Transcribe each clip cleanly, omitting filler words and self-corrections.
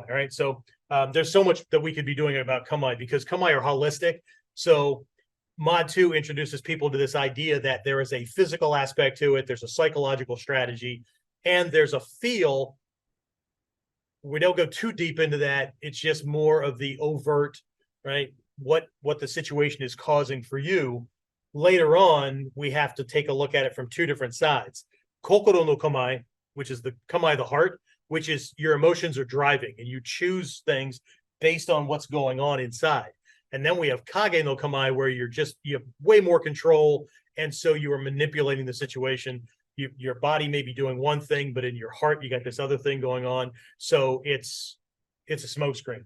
All right. So there's so much that we could be doing about Kamae because Kamae are holistic. So Mod 2 introduces people to this idea that there is a physical aspect to it, there's a psychological strategy, and there's a feel. We don't go too deep into that. It's just more of the overt, right? What the situation is causing for you. Later on, we have to take a look at it from two different sides. Kokoro no Kamae, which is the Kamae, the heart, which is your emotions are driving and you choose things based on what's going on inside. And then we have Kage no Kamae, where you have way more control. And so you are manipulating the situation. Your body may be doing one thing, but in your heart, you got this other thing going on. So it's a smokescreen,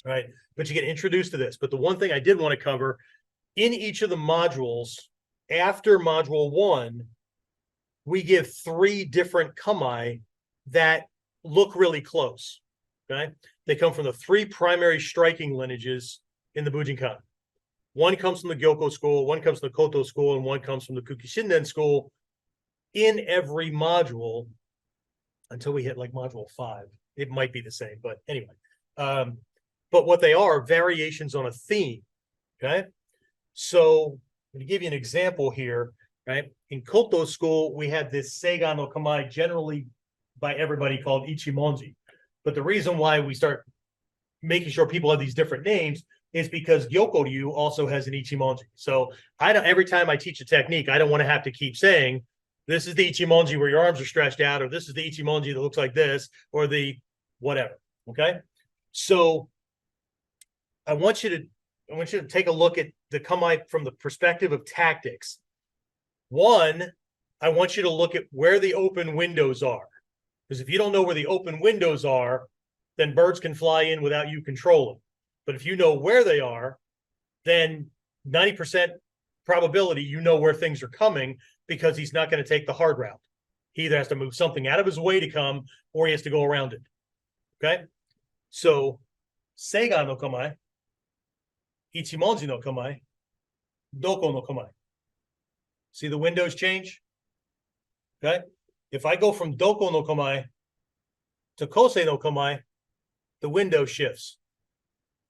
right? But you get introduced to this. But the one thing I did want to cover in each of the modules, after module 1, we give 3 different Kamae that look really close, okay? They come from the 3 primary striking lineages in the Bujinkan. One comes from the Gyoko school, one comes from the Koto school, and one comes from the Kukishinden school in every module until we hit like module 5. It might be the same, but anyway. But what they are variations on a theme, okay? So I'm going to give you an example here, right? In Koto school, we had this Seigan no Kamae, generally by everybody called Ichimonji. But the reason why we start making sure people have these different names is because Gyoko-ryu also has an Ichimonji. So every time I teach a technique, I don't want to have to keep saying, this is the Ichimonji where your arms are stretched out, or this is the Ichimonji that looks like this, or the whatever, okay? So I want you to take a look at the Kamae from the perspective of tactics. One, I want you to look at where the open windows are. Because if you don't know where the open windows are, then birds can fly in without you controlling. But if you know where they are, then 90% probability you know where things are coming because he's not going to take the hard route. He either has to move something out of his way to come or he has to go around it. Okay? So, Seigan no Kamae, Ichimonji no Kamae, Doko no Kamae. See the windows change? Okay? If I go from Doko no Kamae to Kosei no Kamae, the window shifts.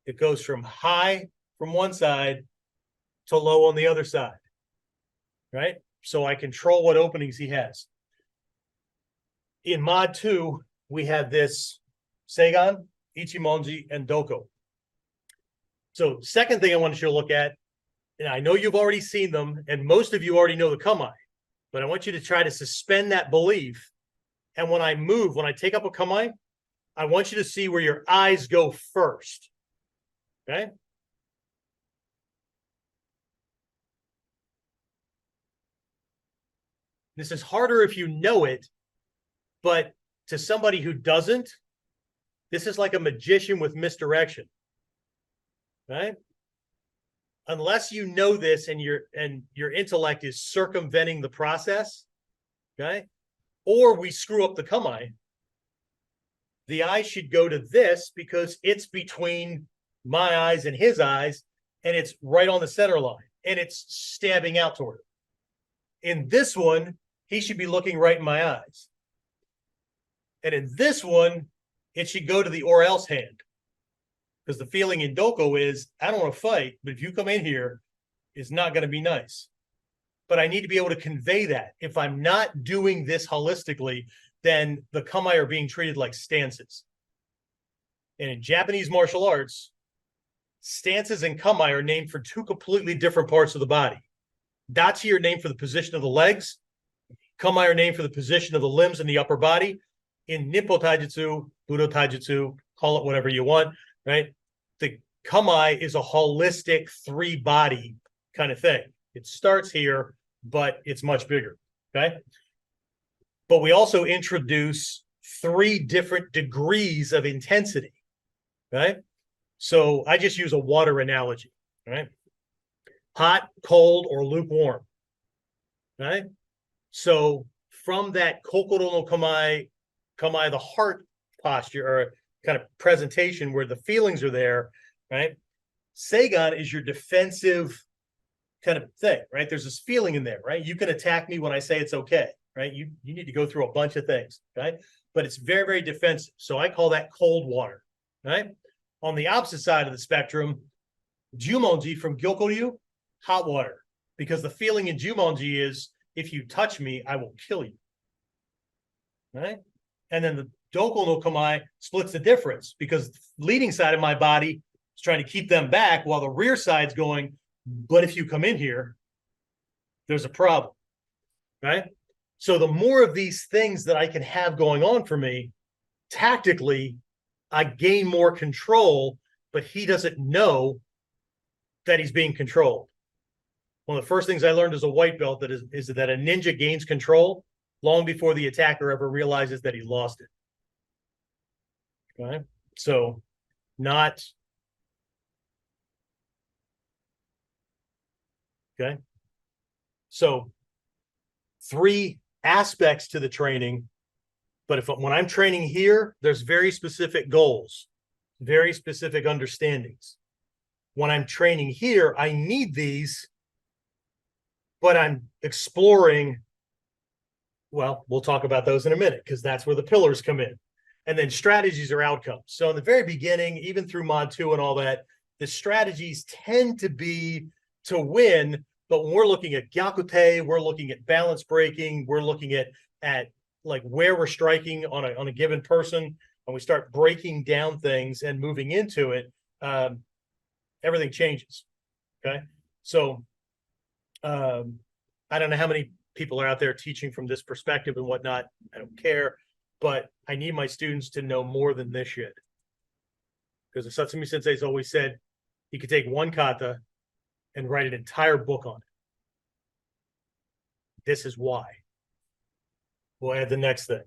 It goes from high from one side to low on the other side, right? So I control what openings he has. In Mod 2, we have this Seigan, Ichimonji, and Doko. So second thing I want you to look at, and I know you've already seen them, and most of you already know the Kamae, but I want you to try to suspend that belief. And when I take up a Kamae, I want you to see where your eyes go first. Okay? This is harder if you know it, but to somebody who doesn't, this is like a magician with misdirection. Right? Unless you know this and your intellect is circumventing the process, okay? Or we screw up the Kamae, the eye should go to this because it's between my eyes and his eyes, and it's right on the center line, and it's stabbing out toward it. In this one, he should be looking right in my eyes. And in this one, it should go to the or else hand. Because the feeling in Doko is, I don't want to fight, but if you come in here, it's not going to be nice. But I need to be able to convey that. If I'm not doing this holistically, then the Kamae are being treated like stances. And in Japanese martial arts, stances and Kamae are named for 2 completely different parts of the body. Dachi are named for the position of the legs. Kamae are named for the position of the limbs and the upper body. In Nippo-taijutsu, budo-taijutsu, call it whatever you want, right? The Kamae is a holistic 3-body kind of thing. It starts here, but it's much bigger, okay? But we also introduce 3 different degrees of intensity, right? So I just use a water analogy, right? Hot, cold, or lukewarm, right? So from that Kokoro no Kamae, the heart posture or kind of presentation where the feelings are there, right? Seigan is your defensive kind of thing, right? There's this feeling in there, right? You can attack me when I say it's okay, right? You need to go through a bunch of things, right? But it's very, very defensive. So I call that cold water, right? On the opposite side of the spectrum, Jumonji from Gyokuryu, hot water. Because the feeling in Jumonji is, if you touch me, I will kill you. Right? And then the Doko no Kamae splits the difference because the leading side of my body is trying to keep them back while the rear side's going, but if you come in here, there's a problem. Right? So the more of these things that I can have going on for me, tactically, I gain more control, but he doesn't know that he's being controlled. One of the first things I learned as a white belt is that a ninja gains control long before the attacker ever realizes that he lost it. Okay, so not okay. So 3 aspects to the training, but when I'm training here, there's very specific goals, very specific understandings. When I'm training here, I need these, but I'm exploring. Well, we'll talk about those in a minute because that's where the pillars come in. And then strategies are outcomes. So in the very beginning, even through Mod 2 and all that, the strategies tend to be to win. But when we're looking at Gyakute, we're looking at balance breaking, we're looking at like where we're striking on a given person, and we start breaking down things and moving into it, everything changes. Okay. So I don't know how many people are out there teaching from this perspective and whatnot. I don't care, but I need my students to know more than this shit. Because Satsumi Sensei's always said he could take one kata and write an entire book on it. This is why. We'll add the next thing.